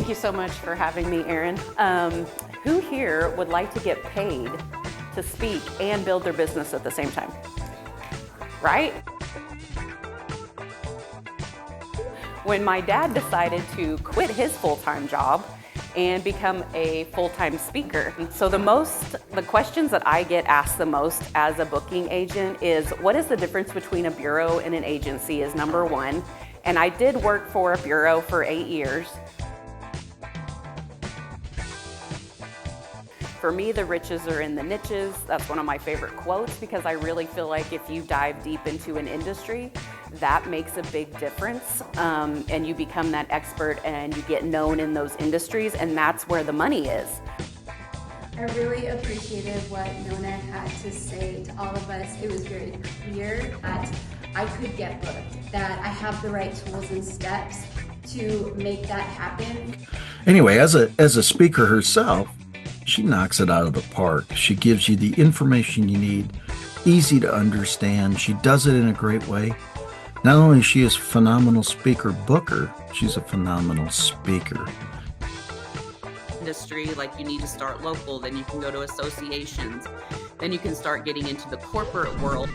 Thank you so much for having me, Erin. Who here would like to get paid to speak and build their business at the same time? Right? When my dad decided to quit his full-time job and become a full-time speaker. So the questions that I get asked the most as a booking agent is, what is the difference between a bureau and an agency is number one. And I did work for a bureau for 8 years. For me, the riches are in the niches. That's one of my favorite quotes because I really feel like if you dive deep into an industry, that makes a big difference. And you become that expert and you get known in those industries, and that's where the money is. I really appreciated what Nona had to say to all of us. It was very clear that I could get booked, that I have the right tools and steps to make that happen. Anyway, as a speaker herself, she knocks it out of the park. She gives you the information you need, easy to understand. She does it in a great way. Not only is she a phenomenal speaker booker, she's a phenomenal speaker. Industry, like you need to start local, then you can go to associations, then you can start getting into the corporate world.